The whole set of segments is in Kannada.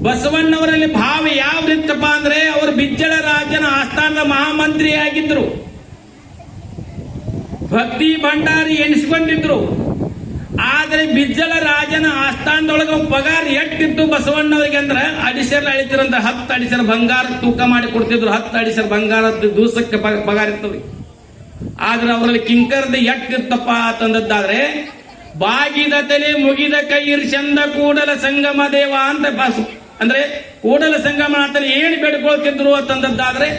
ಬಸವಣ್ಣವರಲ್ಲಿ ಭಾವ ಯಾವ್ದಿತ್ತಪ್ಪ ಅಂದ್ರೆ ಅವರು ಬಿಜ್ಜಳ ರಾಜನ ಆಸ್ಥಾನದ ಮಹಾಮಂತ್ರಿ ಆಗಿದ್ರು, ಭಕ್ತಿ ಭಂಡಾರಿ ಎನಿಸಿಕೊಂಡಿದ್ರು. ಆದ್ರೆ ಬಿಜ್ಜಳ ರಾಜನ ಆಸ್ಥಾನದೊಳಗ ಪಗಾರ ಎಷ್ಟಿತ್ತು ಬಸವಣ್ಣವರಿಗೆ ಅಂದ್ರೆ ಅಡಿಸರ್ ಅಳಿತಿರಂತ 10 ಅಡಿಸರ ಬಂಗಾರ ತೂಕ ಮಾಡಿ ಕೊಡ್ತಿದ್ರು. 10 ಅಡಿಸರ ಬಂಗಾರದ ದಿವಸಕ್ಕೆ ಪಗಾರ ಇರ್ತದೆ. ಆದ್ರೆ ಅವರಲ್ಲಿ ಕಿಂಕರದ ಎಷ್ಟಿತ್ತಪ್ಪ ಅಂತಂದದ್ದಾದ್ರೆ ಬಾಗಿದ ತಲೆ ಮುಗಿದ ಕೈ ಚಂದ ಕೂಡಲ ಸಂಗಮ ದೇವ ಅಂತ ಅಂದ್ರೆ ಕೂಡಲ ಸಂಗಮನಾಥನ ಏನು ಬೇಡ್ಕೊಳ್ತಿದ್ರು ಅಂತಂದದ್ದಾದ್ರೆ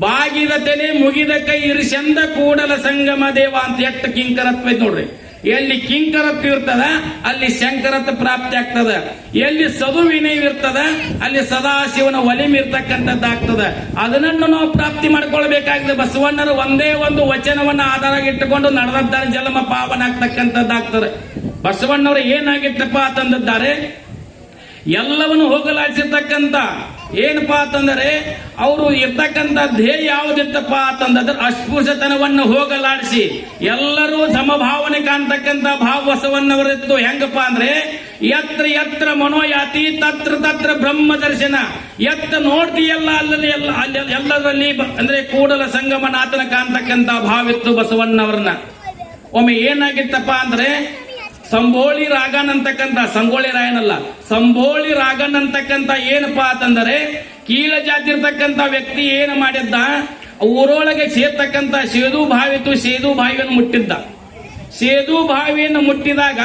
ಬಾಗಿದ ತಲೆ ಮುಗಿದ ಕೈ ಚಂದ ಕೂಡಲ ಸಂಗಮ ದೇವ ಅಂತ ಎಷ್ಟು ಕಿಂಕರತ್ವ ಐತ್ ನೋಡ್ರಿ. ಎಲ್ಲಿ ಕಿಂಕರತ್ವ ಇರ್ತದ ಅಲ್ಲಿ ಶಂಕರತ್ವ ಪ್ರಾಪ್ತಿ ಆಗ್ತದ. ಎಲ್ಲಿ ಸದು ವಿನಯ ಇರ್ತದ ಅಲ್ಲಿ ಸದಾಶಿವನ ಒಲಿಮೆ ಇರ್ತಕ್ಕಂಥದ್ದಾಗ್ತದ. ಅದನ್ನು ನಾವು ಪ್ರಾಪ್ತಿ ಮಾಡ್ಕೊಳ್ಬೇಕಾಗಿದೆ. ಬಸವಣ್ಣರು ಒಂದೇ ಒಂದು ವಚನವನ್ನ ಆಧಾರ ಇಟ್ಟುಕೊಂಡು ನಡೆದಿದ್ದಾರೆ, ಜನ್ಮ ಪಾವನ ಆಗ್ತಕ್ಕಂಥದ್ದಾಗ್ತದೆ. ಬಸವಣ್ಣವರು ಏನಾಗಿತ್ತಪ್ಪ ಅಂತಂದಿದ್ದಾರೆ, ಎಲ್ಲವನ್ನು ಹೋಗಲಾಡಿಸಿರ್ತಕ್ಕಂಥ ಏನಪ್ಪಾ ಅಂತಂದರೆ ಅವರು ಇರ್ತಕ್ಕಂಥ ಧ್ಯೇಯ ಯಾವುದಿತ್ತಪ್ಪ ಅಂತಂದ್ರೆ ಅಸ್ಪೃಶ್ಯತನವನ್ನು ಹೋಗಲಾಡಿಸಿ ಎಲ್ಲರೂ ಸಮಭಾವನೆ ಕಾಣ್ತಕ್ಕಂಥ ಭಾವ ಬಸವಣ್ಣವರಿತ್ತು. ಹೆಂಗಪ್ಪ ಅಂದ್ರೆ ಯತ್ರ ಯತ್ರ ಮನೋಯಾತಿ ತತ್ರ ತತ್ರ ಬ್ರಹ್ಮ ದರ್ಶನ. ಎತ್ತ ನೋಡ್ತೀಯಲ್ಲ ಅಲ್ಲಲ್ಲಿ ಎಲ್ಲರಲ್ಲಿ ಅಂದ್ರೆ ಕೂಡಲ ಸಂಗಮನಾಥನ ಕಾಣ್ತಕ್ಕಂಥ ಭಾವಿತ್ತು ಬಸವಣ್ಣವರನ್ನ. ಒಮ್ಮೆ ಏನಾಗಿತ್ತಪ್ಪ ಅಂದ್ರೆ ಸಂಬೋಳಿ ರಾಗನ್ ಅಂತಕ್ಕಂಥ, ಸಂಗೊಳ್ಳಿ ರಾಯನಲ್ಲ, ಸಂಬೋಳಿ ರಾಗನ್ ಅಂತಕ್ಕಂಥ ಏನಪ್ಪಾ ಅಂತಂದರೆ ಕೀಳ ಜಾತಿ ಇರ್ತಕ್ಕಂಥ ವ್ಯಕ್ತಿ ಏನು ಮಾಡಿದ್ದ, ಊರೊಳಗೆ ಸೇರ್ತಕ್ಕಂಥ ಸೇದು ಬಾವಿತ್ತು, ಸೇದು ಬಾವಿಯನ್ನು ಮುಟ್ಟಿದ್ದ. ಸೇದು ಬಾವಿಯನ್ನು ಮುಟ್ಟಿದಾಗ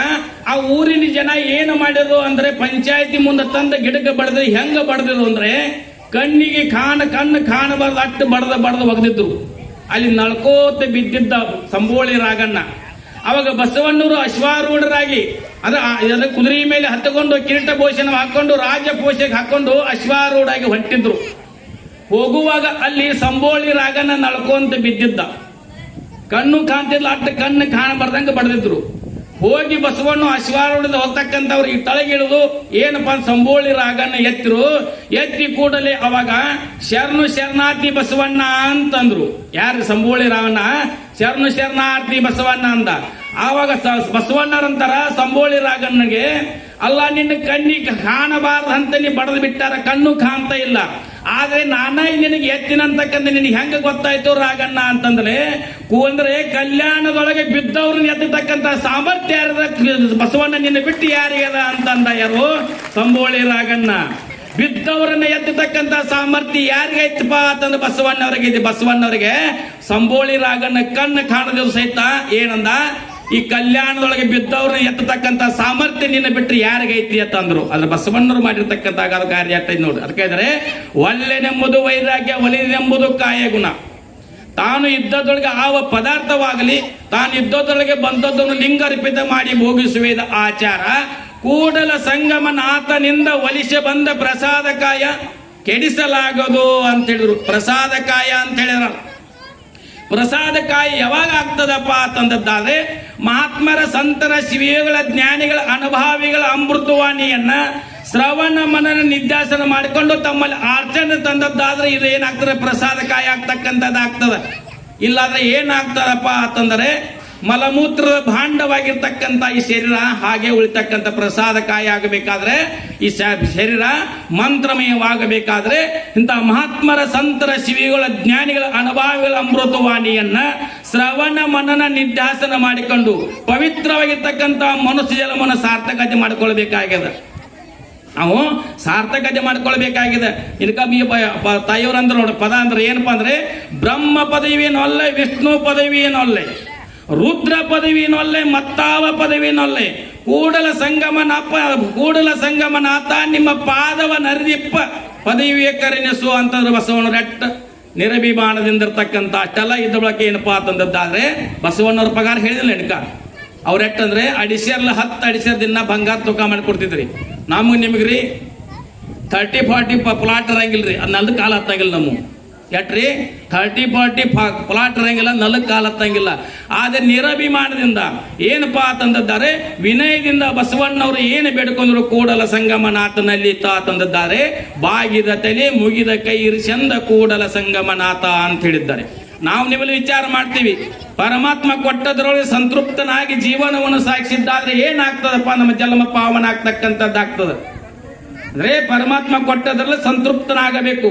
ಆ ಊರಿನ ಜನ ಏನು ಮಾಡಿದ್ರು ಅಂದ್ರೆ ಪಂಚಾಯತಿ ಮುಂದೆ ತಂದ ಗಿಡಕ್ಕೆ ಬಡದ್ರು. ಹೆಂಗ ಬಡದಿದ್ರು ಅಂದ್ರೆ ಕಣ್ಣಿಗೆ ಕಣ್ಣು ಕಾಣಬಾರ್ದು ಅಟ್ಟು ಬಡದ ಒಗದಿದ್ರು. ಅಲ್ಲಿ ನಳ್ಕೋತ ಬಿದ್ದಿದ್ದ ಸಂಬೋಳಿ ರಾಗಣ್ಣ. ಅವಾಗ ಬಸವಣ್ಣವರು ಅಶ್ವಾರೂಢರಾಗಿ ಅದ ಕುದುರೆ ಮೇಲೆ ಹತ್ತಕೊಂಡು ಕಿರೀಟ ಭೂಷಣ ಹಾಕೊಂಡು ರಾಜ ಪೋಷಕ್ಕೆ ಹಾಕೊಂಡು ಅಶ್ವಾರೂಢಾಗಿ ಹೊಂಟಿದ್ರು. ಹೋಗುವಾಗ ಅಲ್ಲಿ ಸಂಬೋಳಿ ರಾಗನ ನಳ್ಕೊಂತ ಬಿದ್ದಿದ್ದ. ಕಣ್ಣು ಕಾಣ್ತಿದ್ಲ, ಅಟ್ಟ ಕಣ್ಣು ಕಾಣಬಾರ್ದಂಗ ಬಡದಿದ್ರು. ಹೋಗಿ ಬಸವಣ್ಣ ಅಶ್ವಾರೂಢದ ಹೋಗ್ತಕ್ಕಂಥವ್ರು ಈ ತಳಗಿಳಿದು ಏನಪ್ಪಾ ಸಂಬೋಳಿ ರಾಗನ ಎತ್ತಿ ಕೂಡಲೇ ಅವಾಗ ಶರಣಾರ್ಥಿ ಬಸವಣ್ಣ ಅಂತಂದ್ರು. ಯಾರು ಸಂಬೋಳಿ ರಾವಣ್ಣ ಶರಣಾರ್ಥಿ ಬಸವಣ್ಣ ಅಂದ. ಆವಾಗ ಬಸವಣ್ಣರಂತಾರ ಸಂಬೋಳಿ ರಾಗಣ್ಣಗೆ, ಅಲ್ಲ ನಿನ್ನ ಕಣ್ಣಿಗೆ ಕಾಣಬಾರ್ದಂತ ನೀ ಬಡದು ಬಿಟ್ಟಾರ, ಕಣ್ಣು ಕಾಣ್ತಾ ಇಲ್ಲ. ಆದ್ರೆ ನಾನ ನಿನಗೆ ಎತ್ತಿನಂತಕ್ಕಂಥ ನಿನಗೆ ಹೆಂಗ ಗೊತ್ತಾಯ್ತು ರಾಗಣ್ಣ ಅಂತಂದ್ರೆ ಅಂದ್ರೆ ಕಲ್ಯಾಣದೊಳಗೆ ಬಿದ್ದವ್ರನ್ನ ಎತ್ತತಕ್ಕಂಥ ಸಾಮರ್ಥ್ಯ ಬಸವಣ್ಣ ನಿನ್ನ ಬಿಟ್ಟು ಯಾರಿಗದ ಅಂತಂದ. ಯಾರು? ಸಂಬೋಳಿ ರಾಗಣ್ಣ. ಬಿದ್ದವರನ್ನ ಎತ್ತತಕ್ಕಂಥ ಸಾಮರ್ಥ್ಯ ಯಾರಿಗೈತಪ್ಪ ಅಂತಂದ್ರೆ ಬಸವಣ್ಣವರಿಗೆ ಇದೆ. ಬಸವಣ್ಣವರಿಗೆ ಸಂಬೋಳಿ ರಾಗಣ್ಣ ಕಣ್ಣು ಕಾಣದ ಸಹಿತ ಏನಂದ, ಈ ಕಲ್ಯಾಣದೊಳಗೆ ಬಿದ್ದವ್ರನ್ನ ಎತ್ತತಕ್ಕಂಥ ಸಾಮರ್ಥ್ಯ ನಿನ್ನ ಬಿಟ್ಟರೆ ಯಾರಿಗೈತಿ ಅಂತಂದ್ರು. ಅದ್ರ ಬಸವಣ್ಣರು ಮಾಡಿರ್ತಕ್ಕಂಥ ಕಾರ್ಯ ಆಗ್ತದೆ ನೋಡಿ. ಅದಕ್ಕೆ ಇದ್ರೆ ಒಲ್ಲೆನೆಂಬುದು ವೈರಾಗ್ಯ, ಒಲಿನೆಂಬುದು ಕಾಯಗುಣ. ತಾನು ಇದ್ದದೊಳಗೆ ಆವ ಪದಾರ್ಥವಾಗಲಿ, ತಾನು ಇದ್ದದೊಳಗೆ ಬಂದದ್ದನ್ನು ಲಿಂಗರ್ಪಿತ ಮಾಡಿ ಭೋಗಿಸುವೇದ ಆಚಾರ. ಕೂಡಲ ಸಂಗಮನಾಥನಿಂದ ಒಲಿಸಿ ಬಂದ ಪ್ರಸಾದಕಾಯ ಕೆಡಿಸಲಾಗದು ಅಂತ ಹೇಳಿದ್ರು. ಪ್ರಸಾದಕಾಯ ಅಂತ ಹೇಳಿದ್ರ ಪ್ರಸಾದಕಾಯ ಯಾವಾಗ ಆಗ್ತದಪ್ಪ ಅಂತಂದದ್ದಾದ್ರೆ ಮಹಾತ್ಮರ ಸಂತರ ಶಿವಿಗಳ ಜ್ಞಾನಿಗಳ ಅನುಭಾವಿಗಳ ಅಮೃತವಾಣಿಯನ್ನ ಶ್ರವಣ ಮನನ ನಿಧ್ಯಾಸನ ಮಾಡಿಕೊಂಡು ತಮ್ಮಲ್ಲಿ ಆರ್ಚನೆ ತಂದದ್ದಾದ್ರೆ ಇದು ಏನಾಗ್ತದೆ, ಪ್ರಸಾದಕಾಯ ಆಗ್ತಕ್ಕಂಥದ್ದಾಗ್ತದ. ಇಲ್ಲಾದ್ರೆ ಏನಾಗ್ತದಪ್ಪ ಅಂತಂದರೆ ಮಲಮೂತ್ರ ಭಾಂಡವಾಗಿರ್ತಕ್ಕಂಥ ಈ ಶರೀರ ಹಾಗೆ ಉಳಿತಕ್ಕಂಥ ಪ್ರಸಾದಕಾಯ ಆಗಬೇಕಾದ್ರೆ, ಈ ಶರೀರ ಮಂತ್ರಮಯವಾಗಬೇಕಾದ್ರೆ ಇಂಥ ಮಹಾತ್ಮರ ಸಂತರ ಶಿವಿಗಳ ಜ್ಞಾನಿಗಳ ಅನುಭಾವಿಗಳ ಅಮೃತವಾಣಿಯನ್ನ ಶ್ರವಣ ಮನನ ನಿಧ್ಯಾಸನ ಮಾಡಿಕೊಂಡು ಪವಿತ್ರವಾಗಿರ್ತಕ್ಕಂಥ ಮನುಷ್ಯ ಜನ್ಮವನ್ನು ಸಾರ್ಥಕತೆ ಮಾಡಿಕೊಳ್ಬೇಕಾಗಿದೆ. ನಾವು ಸಾರ್ಥಕತೆ ಮಾಡ್ಕೊಳ್ಬೇಕಾಗಿದೆ. ಇದಕ್ಕೆ ತಾಯಿಯವ್ರಂದ್ರೆ ನೋಡಿ ಪದ ಅಂದ್ರೆ ಏನಪ್ಪಾ ಅಂದ್ರೆ ಬ್ರಹ್ಮ ಪದವಿಯನ್ನೊಲ್ಲೆ, ವಿಷ್ಣು ಪದವಿಯನ್ನೊಲ್ಲೆ, ರುದ್ರ ಪದವಿನೊಲ್ಲೆ, ಮತ್ತಾವ ಪದವಿನೊಲ್ಲೆ, ಕೂಡಲ ಸಂಗಮನಾಥ ನಿಮ್ಮ ಪಾದವ ನರಿದಿಪ್ಪ ಪದವಿಯ ಕರೆನಿಸು ಅಂತಂದ್ರೆ ಬಸವಣ್ಣವ್ರ ಎಟ್ಟ ನಿರಭಿಮಾನದಿಂದಿರ್ತಕ್ಕಂಥ ಅಷ್ಟೆಲ್ಲ ಇದ್ದ ಬಳಕೆ ಏನಪ್ಪಾ ಅಂತಂದದ್ದಾದ್ರೆ ಬಸವಣ್ಣವ್ರ ಪಗಾರ ಹೇಳಿದಿಲ್ಲ ಎಣ್ಕ ಅವ್ರ ಎಟ್ಟಂದ್ರೆ 10 ಅಡಿಸರ್ ದಿನ ಬಂಗಾರ ತೂಕ ಮಾಡಿ ಕೊಡ್ತಿದ್ರಿ. ನಮಗೆ ನಿಮಗ್ರಿ 30-40 ಪ್ಲಾಟ್ ಇರಂಗಿಲ್ರಿ. ಅದು ನಲ್ದ ಕಾಲ ಹತ್ತಂಗಿಲ್ಲ. ನಮ್ಮ ಎಟ್ರಿ 30-40 ಪ್ಲಾಟ್ ಇರಂಗಿಲ್ಲ, ನಲ್ಕ ಕಾಲ ಹತ್ತಂಗಿಲ್ಲ. ಆದ್ರೆ ನಿರಭಿಮಾನದಿಂದ ಏನಪ್ಪಾ ಅಂತಂದಿದ್ದಾರೆ, ವಿನಯದಿಂದ ಬಸವಣ್ಣವರು ಏನು ಬೇಡ್ಕೊಂಡ್ರು ಕೂಡಲ ಸಂಗಮನಾಥನಲ್ಲಿ ತಂದಿದ್ದಾರೆ. ಬಾಗಿದ ತಲೆ ಮುಗಿದ ಕೈ ಚಂದ ಕೂಡಲ ಸಂಗಮನಾಥ ಅಂತ ಹೇಳಿದ್ದಾರೆ. ನಾವು ನಿಮ್ಮಲ್ಲಿ ವಿಚಾರ ಮಾಡ್ತೀವಿ, ಪರಮಾತ್ಮ ಕೊಟ್ಟದ್ರೊಳಗೆ ಸಂತೃಪ್ತನಾಗಿ ಜೀವನವನ್ನು ಸಾಗಿಸಿದ್ದಾದ್ರೆ ಏನಾಗ್ತದಪ್ಪ, ನಮ್ಮ ಜನ್ಮ ಪಾವನ ಆಗ್ತಕ್ಕಂಥದ್ದಾಗ್ತದ. ಅಂದ್ರೆ ಪರಮಾತ್ಮ ಕೊಟ್ಟದ್ರಲ್ಲಿ ಸಂತೃಪ್ತನಾಗಬೇಕು.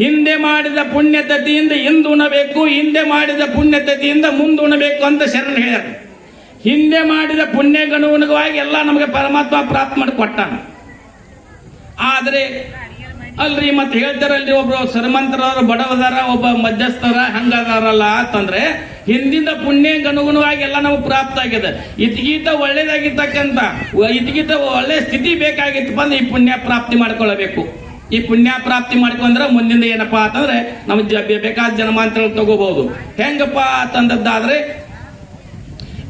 ಹಿಂದೆ ಮಾಡಿದ ಪುಣ್ಯತತಿಯಿಂದ ಇಂದು ಉಣಬೇಕು, ಹಿಂದೆ ಮಾಡಿದ ಪುಣ್ಯತತಿಯಿಂದ ಮುಂದೆ ಉಣಬೇಕು ಅಂತ ಶರಣ ಹೇಳ್ಯಾರ. ಹಿಂದೆ ಮಾಡಿದ ಪುಣ್ಯಗನುಗುಣವಾಗಿ ಎಲ್ಲ ನಮಗೆ ಪರಮಾತ್ಮ ಪ್ರಾಪ್ತ ಮಾಡಿ ಕೊಟ್ಟಾನ. ಆದ್ರೆ ಅಲ್ರಿ ಮತ್ತೆ ಹೇಳ್ತಾರಲ್ರಿ, ಒಬ್ರು ಶ್ರೀಮಂತರವ್ರ ಬಡವದಾರ, ಒಬ್ಬ ಮಧ್ಯಸ್ಥರ ಹಂಗದಾರಲ್ಲ ಅಂತಂದ್ರೆ ಹಿಂದಿಂದ ಪುಣ್ಯಗನುಗುಣವಾಗಿ ಎಲ್ಲ ನಮಗೆ ಪ್ರಾಪ್ತ ಆಗಿದೆ. ಇದ್ಗೀತ ಒಳ್ಳೇದಾಗಿರ್ತಕ್ಕಂಥ ಇದ್ಗೀತ ಒಳ್ಳೆ ಸ್ಥಿತಿ ಬೇಕಾಗಿತ್ತು ಬಂದು ಈ ಪುಣ್ಯ ಪ್ರಾಪ್ತಿ ಮಾಡ್ಕೊಳ್ಳಬೇಕು. ಈ ಪುಣ್ಯ ಪ್ರಾಪ್ತಿ ಮಾಡ್ಕೊಂಡ್ರೆ ಮುಂದಿಂದ ಏನಪ್ಪಾ ಅಂತಂದ್ರೆ ನಮ್ಗೆ ಬೇಕಾದ ಜನ್ಮಾಂತರ ತಗೋಬಹುದು. ಹೆಂಗಪ್ಪ ಅಂತಂದದ್ದಾದ್ರೆ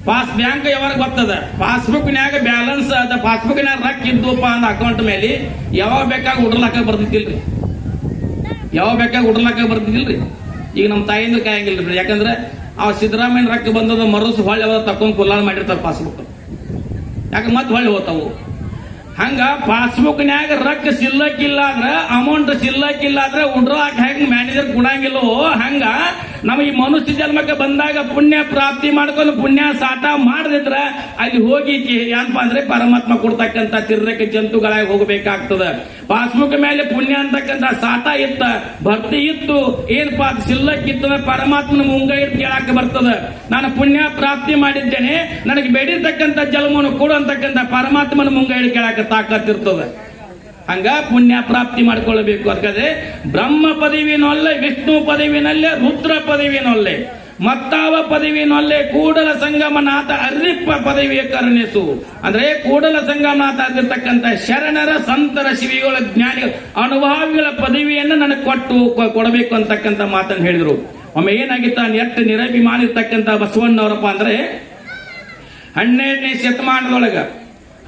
ಬ್ಯಾಂಕ್ ಯಾವಾಗ ಗೊತ್ತದ, ಪಾಸ್ಬುಕ್ನ್ಯಾಗ ಬ್ಯಾಲೆನ್ಸ್ ಅದ, ಪಾಸ್ಬುಕ್ನ್ಯಾಗ ರೊಕ್ಕ ಇದ್ದುಪ್ಪ ಅಂದ ಅಕೌಂಟ್ ಮೇಲೆ ಯಾವಾಗ ಬೇಕಾಗ ಉಡ್ರಲಾಕ ಬರ್ತಿದ್ದಿಲ್ರಿ, ಯಾವಾಗ ಬೇಕಾಗ ಉಡ್ರಲಾಕ ಬರ್ತಿದ್ದಿಲ್ರಿ. ಈಗ ನಮ್ಮ ತಾಯಿಂದ ಕಾಯಂಗಿಲ್ರಿ, ಯಾಕಂದ್ರೆ ಅವ್ ಸಿದ್ದರಾಮಯ್ಯ ರೊಕ್ಕ ಬಂದದ ಮರುಸು ಹೊಳ್ಳಿ ಅವ ತಕೊಂಡ್ ಕುಲ್ಲಾಳ ಮಾಡಿರ್ತಾರ ಪಾಸ್ಬುಕ್, ಯಾಕೆ ಮತ್ತೆ ಹೊಳ್ಳಿ ಹೋಗ್ತಾವು. ಹಂಗ ಪಾಸ್ಬುಕ್ನ್ಯಾಗ ರೊಕ್ಕ ಸಿಲ್ಲಕ್ಕಿಲ್ಲ ಆದ್ರ, ಅಮೌಂಟ್ ಸಿಲ್ಲಕ್ಕಿಲ್ಲ ಆದ್ರೆ ಉಡ್ರಾಕ್ ಹೆಂಗ್ ಮ್ಯಾನೇಜರ್ ಕೊಡಂಗಿಲ್ಲವೋ ಹಂಗ ನಮಗೆ ಈ ಮನುಷ್ಯ ಜನ್ಮಕ್ಕೆ ಬಂದಾಗ ಪುಣ್ಯ ಪ್ರಾಪ್ತಿ ಮಾಡ್ಕೊಂಡು ಪುಣ್ಯ ಸಾಟ ಮಾಡದಿದ್ರ ಅಲ್ಲಿ ಹೋಗಿ ಏನಪ್ಪ ಅಂದ್ರೆ ಪರಮಾತ್ಮ ಕೊಡ್ತಕ್ಕಂಥ ತಿರ್ರಕ್ಕೆ ಜಂತುಗಳಾಗಿ ಹೋಗಬೇಕಾಗ್ತದ. ಪಾಸ್ಬುಕ್ ಮೇಲೆ ಪುಣ್ಯ ಅಂತಕ್ಕಂಥ ಸಾಟ ಇತ್ತ, ಭಕ್ತಿ ಇತ್ತು, ಏನಪ್ಪಾ ಸಿಲ್ಲಕ್ಕಿತ್ತ ಪರಮಾತ್ಮನ ಮುಂಗ ಇಟ್ಟು ಕೇಳಾಕ ಬರ್ತದ. ನಾನು ಪುಣ್ಯ ಪ್ರಾಪ್ತಿ ಮಾಡಿದ್ದೇನೆ, ನನಗೆ ಬೇಡಿರ್ತಕ್ಕಂಥ ಜನ್ಮವನ್ನು ಕೊಡು ಅಂತಕ್ಕಂಥ ಪರಮಾತ್ಮನ ಮುಂಗ ಇಟ್ಟು ಕೇಳಾಕ ತಾಕತ್ತಿರ್ತದ. ಹಂಗ ಪುಣ್ಯ ಪ್ರಾಪ್ತಿ ಮಾಡ್ಕೊಳ್ಬೇಕು. ಅದಕ್ಕೆ ಬ್ರಹ್ಮ ಪದವಿನೊಲ್ಲೆ, ವಿಷ್ಣು ಪದವಿನಲ್ಲೇ, ರುದ್ರ ಪದವಿನೊಲ್ಲೆ, ಮತ್ತಾವ ಪದವಿನೊಲ್ಲೆ ಕೂಡಲ ಸಂಗಮನಾಥ ಅರ್ರಿಪ್ಪ ಪದವಿಯ ಕರುಣಿಸು. ಅಂದ್ರೆ ಕೂಡಲ ಸಂಗಮನಾಥ ಆಗಿರ್ತಕ್ಕಂಥ ಶರಣರ ಸಂತರ ಶಿವಿಗಳ ಜ್ಞಾನಿಗಳ ಅನುಭವಿಗಳ ಪದವಿಯನ್ನು ನನಗೆ ಕೊಡಬೇಕು ಅಂತಕ್ಕಂಥ ಮಾತನ್ನು ಹೇಳಿದ್ರು. ಒಮ್ಮೆ ಏನಾಗಿತ್ತ, ಎಷ್ಟು ನಿರಭಿಮಾನ ಇರ್ತಕ್ಕಂಥ ಬಸವಣ್ಣವರಪ್ಪ ಅಂದ್ರೆ 12ನೇ ಶತಮಾನದೊಳಗ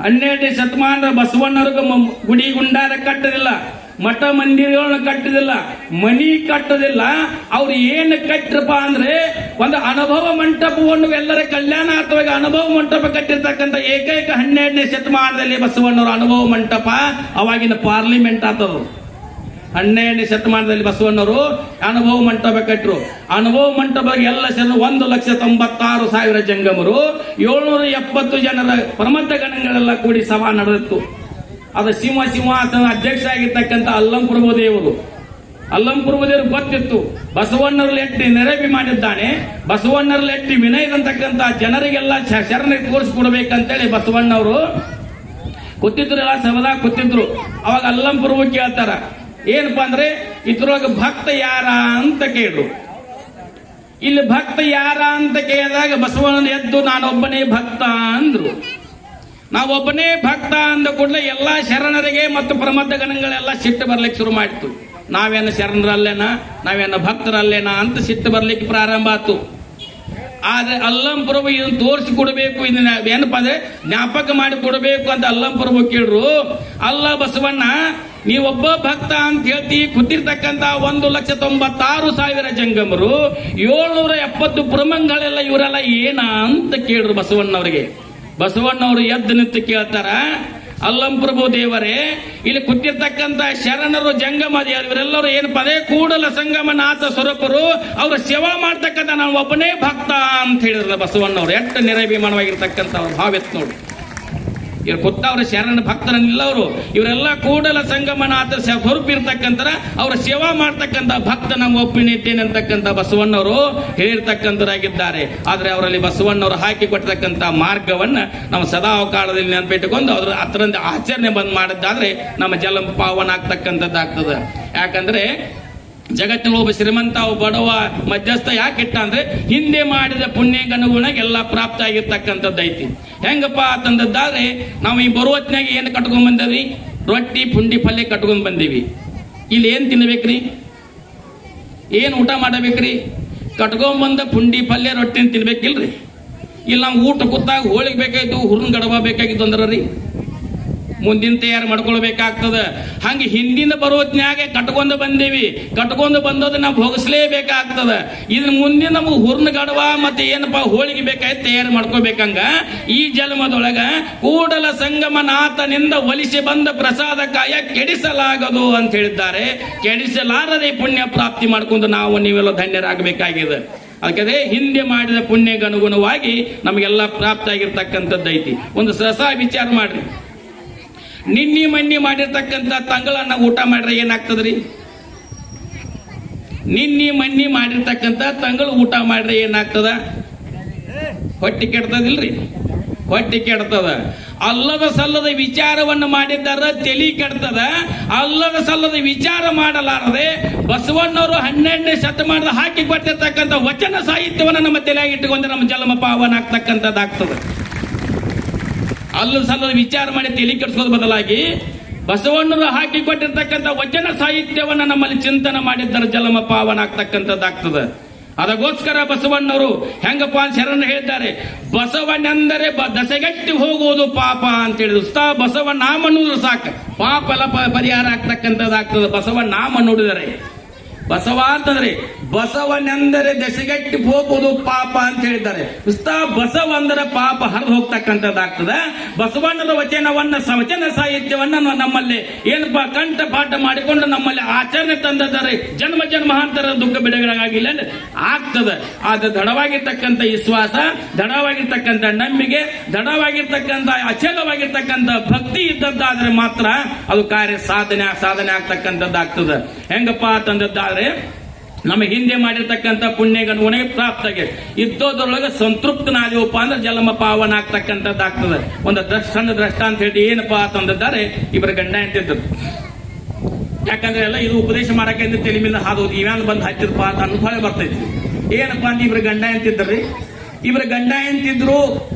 12ನೇ ಶತಮಾನದ ಬಸವಣ್ಣವ್ರಿಗೆ ಗುಡಿ ಗುಂಡಾರ ಕಟ್ಟದಿಲ್ಲ, ಮಠ ಮಂದಿರಗಳನ್ನ ಕಟ್ಟದಿಲ್ಲ, ಮನಿ ಕಟ್ಟದಿಲ್ಲ. ಅವ್ರು ಏನು ಕಟ್ಟರಪ್ಪ ಅಂದ್ರೆ ಒಂದು ಅನುಭವ ಮಂಟಪವನ್ನು ಎಲ್ಲರ ಕಲ್ಯಾಣಾರ್ಥವಾಗಿ ಅನುಭವ ಮಂಟಪ ಕಟ್ಟಿರ್ತಕ್ಕಂಥ ಏಕೈಕ 12ನೇ ಶತಮಾನದಲ್ಲಿ ಬಸವಣ್ಣವ್ರ ಅನುಭವ ಮಂಟಪ. ಅವಾಗಿನ ಪಾರ್ಲಿಮೆಂಟ್ ಆತದು. 12ನೇ ಶತಮಾನದಲ್ಲಿ ಬಸವಣ್ಣವರು ಅನುಭವ ಮಂಟಪ ಕಟ್ಟರು. ಅನುಭವ ಮಂಟಪ ಎಲ್ಲ ಸೇರಿ 1,96,000 ಜಂಗಮರು, 770 ಜನರ ಪ್ರಮಥ ಗಣಗಳೆಲ್ಲ ಕೂಡಿ ಸಭಾ ನಡೆದಿತ್ತು. ಅದು ಸಿಂಹಾಸನ ಅಧ್ಯಕ್ಷ ಆಗಿರ್ತಕ್ಕಂಥ ಅಲ್ಲಂ ಪ್ರಭುದೇವರು ಗೊತ್ತಿತ್ತು ಬಸವಣ್ಣರಲ್ಲಿ ಎಟ್ಟಿ ನೆರವಿ ಮಾಡಿದ್ದಾನೆ, ಬಸವಣ್ಣರಲ್ಲಿ ಎಟ್ಟಿ ವಿನಯದಂತಕ್ಕಂಥ ಜನರಿಗೆಲ್ಲ ಶರಣರಿಗೆ ತೋರಿಸ್ಕೊಡ್ಬೇಕಂತೇಳಿ ಬಸವಣ್ಣವರು ಕೂತಿದ್ರು, ಎಲ್ಲ ಸಭಾದಾಗ ಕೂತಿದ್ರು. ಅವಾಗ ಅಲ್ಲಂ ಪ್ರಭು ಕೇಳ್ತಾರ, ಏನಪ್ಪಾ ಅಂದ್ರೆ ಇದ್ರೊಳಗೆ ಭಕ್ತ ಯಾರ ಅಂತ ಕೇಳಿದ್ರು. ಇಲ್ಲಿ ಭಕ್ತ ಯಾರ ಅಂತ ಕೇಳಿದಾಗ ಬಸವಣ್ಣನ ಎದ್ದು ನಾನೊಬ್ಬನೇ ಭಕ್ತ ಅಂದ್ರು. ನಾವೊಬ್ಬನೇ ಭಕ್ತ ಅಂದ ಕೂಡಲೇ ಎಲ್ಲಾ ಶರಣರಿಗೆ ಮತ್ತು ಪ್ರಮಥ ಗಣಗಳೆಲ್ಲ ಸಿಟ್ಟು ಬರ್ಲಿಕ್ಕೆ ಶುರು ಮಾಡಿತು. ನಾವೇನು ಶರಣರಲ್ಲೇನಾ, ನಾವೇನು ಭಕ್ತರಲ್ಲೇನಾ ಅಂತ ಸಿಟ್ಟು ಬರ್ಲಿಕ್ಕೆ ಪ್ರಾರಂಭ ಆಯ್ತು. ಆದ್ರೆ ಅಲ್ಲಂ ಪ್ರಭು ಇದನ್ನು ತೋರಿಸಿ ಕೊಡಬೇಕು, ಇದನ್ನ ಏನಪ್ಪಾ ಅಂದ್ರೆ ಜ್ಞಾಪಕ ಮಾಡಿ ಕೊಡಬೇಕು ಅಂತ ಅಲ್ಲಂ ಪ್ರಭು ಕೇಳ್ರು. ಅಲ್ಲ ಬಸವಣ್ಣ, ನೀವೊಬ್ಬ ಭಕ್ತ ಅಂತ ಹೇಳ್ತಿ, ಕೂತಿರ್ತಕ್ಕಂಥ 1,96,000 ಜಂಗಮರು, 770 ಪ್ರಮಂಗಳೆಲ್ಲ ಇವರೆಲ್ಲ ಏನ ಅಂತ ಕೇಳ್ರು ಬಸವಣ್ಣವ್ರಿಗೆ. ಬಸವಣ್ಣವರು ಎದ್ದು ನಿಂತು ಕೇಳ್ತಾರ, ಅಲ್ಲಂ ಪ್ರಭು ದೇವರೇ, ಇಲ್ಲಿ ಕೂತಿರ್ತಕ್ಕಂಥ ಶರಣರು ಜಂಗಮ ಇವರೆಲ್ಲರೂ ಏನಪ್ಪ ಅದೇ ಕೂಡಲ ಸಂಗಮನಾಥ ಸ್ವರೂಪರು, ಅವರ ಸೇವಾ ಮಾಡ್ತಕ್ಕಂಥ ನಾನು ಒಬ್ಬನೇ ಭಕ್ತ ಅಂತ ಹೇಳಿದ್ರು ಬಸವಣ್ಣವ್ರು. ಎಷ್ಟು ನಿರಭಿಮಾನವಾಗಿರ್ತಕ್ಕಂಥ ಅವ್ರ ಭಾವೆತ್ ನೋಡಿ. ಇವ್ರು ಕೂತವ್ರ ಶರಣ ಭಕ್ತರನ್ನಿಲ್ಲ ಅವರು, ಇವರೆಲ್ಲ ಕೂಡಲ ಸಂಗಮನಾಥ ಸ್ವರೂಪ ಇರ್ತಕ್ಕಂಥ ಅವರ ಸೇವಾ ಮಾಡ್ತಕ್ಕಂಥ ಭಕ್ತ ನಮ್ಮ ಒಪ್ಪಿನಿದ್ದೇನೆ ಅಂತಕ್ಕಂಥ ಬಸವಣ್ಣವರು ಹೇಳಿರ್ತಕ್ಕಂಥರಾಗಿದ್ದಾರೆ. ಆದ್ರೆ ಅವರಲ್ಲಿ ಬಸವಣ್ಣವರು ಹಾಕಿ ಕೊಟ್ಟತಕ್ಕಂಥ ಮಾರ್ಗವನ್ನ ನಾವು ಸದಾ ಕಾಲದಲ್ಲಿ ನೆನಪಿಟ್ಟುಕೊಂಡು ಅದ್ರ ಹತ್ರದಿಂದ ಆಚರಣೆ ಬಂದ್ ಮಾಡಿದ್ದಾದ್ರೆ ನಮ್ಮ ಜಲ ಪಾವನ ಆಗ್ತಕ್ಕಂಥದ್ದಾಗ್ತದೆ. ಯಾಕಂದ್ರೆ ಜಗತ್ತಿನ ಒಬ್ಬ ಶ್ರೀಮಂತ, ಒಬ್ಬ ಬಡವ, ಮಧ್ಯಸ್ಥ ಯಾಕಿಟ್ಟ ಅಂದ್ರೆ ಹಿಂದೆ ಮಾಡಿದ ಪುಣ್ಯಗನುಗುಣ ಎಲ್ಲ ಪ್ರಾಪ್ತ ಆಗಿರ್ತಕ್ಕಂಥದ್ದು ಐತಿ. ಹೆಂಗಪ್ಪ ಅಂತಂದದ್ದಾದ್ರೆ ನಾವು ಈ ಬರುವತ್ನಾಗ ಏನು ಕಟ್ಕೊಂಡ್ ಬಂದವಿ, ರೊಟ್ಟಿ ಪುಂಡಿ ಪಲ್ಯ ಕಟ್ಕೊಂಡ್ ಬಂದೀವಿ. ಇಲ್ಲಿ ಏನ್ ತಿನ್ಬೇಕ್ರಿ, ಏನ್ ಊಟ ಮಾಡಬೇಕ್ರಿ? ಕಟ್ಕೊಂಡ್ ಬಂದ ಪುಂಡಿ ಪಲ್ಯ ರೊಟ್ಟಿನ ತಿನ್ಬೇಕಿಲ್ರಿ. ಇಲ್ಲಿ ನಾವು ಊಟ ಕೂತಾಗ ಹೋಳಿಗೆ ಬೇಕಾಯ್ತು, ಹುರ್ನ್ ಗಡಬ ಬೇಕಾಗಿತ್ತು ಅಂದ್ರ ರೀ ಮುಂದಿನ ತಯಾರು ಮಾಡ್ಕೊಳ್ಬೇಕಾಗ್ತದ. ಹಂಗೆ ಹಿಂದಿನ ಬರೋತ್ನ್ಯಾಗ ಕಟ್ಕೊಂಡು ಬಂದೇವಿ, ಕಟ್ಕೊಂಡು ಬಂದೋದು ನಾವು ಭೋಗಿಸ್ಲೇಬೇಕಾಗ್ತದ. ಇದನ್ನ ಮುಂದಿನ ನಮಗೆ ಹುರ್ನ ಗಡವ ಮತ್ತೆ ಏನಪ್ಪಾ ಹೋಳಿಗೆ ಬೇಕಾಯ್ತು ತಯಾರು ಮಾಡ್ಕೋಬೇಕಂಗ ಈ ಜನ್ಮದೊಳಗ ಕೂಡಲ ಸಂಗಮನಾಥನಿಂದ ಒಲಿಸಿ ಬಂದ ಪ್ರಸಾದಕಾಯ ಕೆಡಿಸಲಾಗದು ಅಂತ ಹೇಳಿದ್ದಾರೆ. ಕೆಡಿಸಲಾರದೆ ಪುಣ್ಯ ಪ್ರಾಪ್ತಿ ಮಾಡ್ಕೊಂಡು ನಾವು ನೀವೆಲ್ಲ ಧನ್ಯರಾಗಬೇಕಾಗಿದೆ. ಅದಕ್ಕೆ ಹಿಂದೆ ಮಾಡಿದ ಪುಣ್ಯಗನುಗುಣವಾಗಿ ನಮಗೆಲ್ಲ ಪ್ರಾಪ್ತ ಆಗಿರ್ತಕ್ಕಂಥದ್ದು ಐತಿ. ಒಂದು ಸಹಸ ವಿಚಾರ ಮಾಡ್ರಿ. ನಿನ್ನಿ ಮನ್ನಿ ಮಾಡಿರ್ತಕ್ಕಂಥ ತಂಗಳನ್ನ ಊಟ ಮಾಡ್ರೆ ಏನಾಗ್ತದ್ರಿ? ನಿನ್ನಿ ಮನ್ನಿ ಮಾಡಿರ್ತಕ್ಕಂಥ ತಂಗಳು ಊಟ ಮಾಡ್ರೆ ಏನಾಗ್ತದ? ಹೊಟ್ಟಿ ಕೆಡ್ತದಿಲ್ರಿ? ಹೊಟ್ಟಿ ಕೆಡ್ತದ. ಅಲ್ಲದ ಸಲ್ಲದ ವಿಚಾರವನ್ನು ಮಾಡಿದ್ದಾರ ತಲಿ ಕೆಡ್ತದ. ಅಲ್ಲದ ಸಲ್ಲದ ವಿಚಾರ ಮಾಡಲಾರದೆ ಬಸವಣ್ಣವರು 12ನೇ ಶತಮಾನದ ಹಾಕಿ ಕೊಟ್ಟಿರ್ತಕ್ಕಂಥ ವಚನ ಸಾಹಿತ್ಯವನ್ನು ನಮ್ಮ ತಲೆಯಾಗಿ ಇಟ್ಟುಕೊಂಡ್ರೆ ನಮ್ಮ ಜನ್ಮ ಪಾವನ ಆಗ್ತಕ್ಕಂಥದ್ದಾಗ್ತದೆ. ಅಲ್ಲದ ಸಲ್ಲದ ವಿಚಾರ ಮಾಡಿ ತಲಿ ಕೆಡಿಸೋದು ಬದಲಾಗಿ ಬಸವಣ್ಣರು ಹಾಕಿ ಕೊಟ್ಟಿರ್ತಕ್ಕಂಥ ವಚನ ಸಾಹಿತ್ಯವನ್ನ ನಮ್ಮಲ್ಲಿ ಚಿಂತನೆ ಮಾಡಿದ್ದಾರೆ, ಜನ್ಮ ಪಾವನ ಆಗ್ತಕ್ಕಂಥದ್ದಾಗ್ತದೆ. ಅದಕ್ಕೋಸ್ಕರ ಬಸವಣ್ಣವರು ಹೆಂಗಪ್ಪ ಶರಣ ಹೇಳಿದ್ದಾರೆ, ಬಸವಣ್ಣೆಂದರೆ ದಸೆಗಟ್ಟಿ ಹೋಗುವುದು ಪಾಪ ಅಂತ ಹೇಳಿದ್ರು. ಬಸವ ನಾಮ ಅನ್ನುವುದು ಸಾಕು, ಪಾಪ ಎಲ್ಲ ಪರಿಹಾರ ಆಗ್ತಕ್ಕಂಥದ್ದಾಗ್ತದೆ. ಬಸವ ನಾಮ ನುಡಿದರೆ, ಬಸವ ಅಂತಂದ್ರೆ ಬಸವನೆಂದರೆ ದಸೆಗಟ್ಟಿ ಹೋಗುವುದು ಪಾಪ ಅಂತ ಹೇಳಿದ್ದಾರೆ. ಬಸವ ಅಂದರೆ ಪಾಪ ಹರಿದು ಹೋಗ್ತಕ್ಕಂಥದ್ದಾಗ್ತದೆ. ಬಸವಣ್ಣನ ವಚನ ಸಾಹಿತ್ಯವನ್ನ ನಮ್ಮಲ್ಲಿ ಏನಪ್ಪಾ ಕಂಠ ಪಾಠ ಮಾಡಿಕೊಂಡು ನಮ್ಮಲ್ಲಿ ಆಚರಣೆ ತಂದಿದ್ದಾರೆ. ಜನ್ಮ ಜನ್ಮಾಂತರ ದುಃಖ ಬಿಡುಗಡೆಗಾಗಿಲ್ಲ ಆಗ್ತದೆ. ಅದು ದೃಢವಾಗಿರ್ತಕ್ಕಂಥ ವಿಶ್ವಾಸ, ದೃಢವಾಗಿರ್ತಕ್ಕಂಥ ನಂಬಿಕೆ, ದೃಢವಾಗಿರ್ತಕ್ಕಂಥ ಅಚಲವಾಗಿರ್ತಕ್ಕಂಥ ಭಕ್ತಿ ಇದ್ದದ್ದಾದ್ರೆ ಮಾತ್ರ ಅದು ಕಾರ್ಯ ಸಾಧನೆ ಆಗ್ತಕ್ಕಂಥದ್ದಾಗ್ತದೆ. ಹೆಂಗಪ್ಪ ತಂದದ್ದಾದ್ರೆ ನಮ್ಮ ಹಿಂದೆ ಮಾಡಿರ್ತಕ್ಕಂಥ ಪುಣ್ಯಗನುಗುಣ ಪ್ರಾಪ್ತಾಗಿ ಇದ್ದೋದ್ರೊಳಗೆ ಸಂತೃಪ್ತನಾದೀವಪ್ಪ ಅಂದ್ರೆ ಜನ್ಮ ಪಾವನ ಆಗ್ತಕ್ಕಂಥದ್ದಾಗ್ತದೆ. ಒಂದು ಸಣ್ಣ ದ್ರಷ್ಟ ಅಂತ ಹೇಳಿ ಏನಪ್ಪಾ ತಂದಿದ್ದಾರೆ, ಇಬ್ಬರ ಗಂಡ ಅಂತಿದ್ದರು. ಯಾಕಂದ್ರೆ ಎಲ್ಲ ಇದು ಉಪದೇಶ ಮಾಡಕ್ಕೆ ತಲೆ ಮೇಲೆ ಹಾದೋದು ಇವ್ಯಾನ್ ಬಂದು ಹಚ್ಚಿದಪ್ಪ ಅಂತ ಅನುಭವ ಬರ್ತೈತಿ. ಏನಪ್ಪಾ ಅಂತ ಇಬ್ಬರ ಗಂಡ ಅಂತಿದ್ರಿ. ಇಬ್ಬರ ಗಂಡ ಅಂತಿದ್ರು.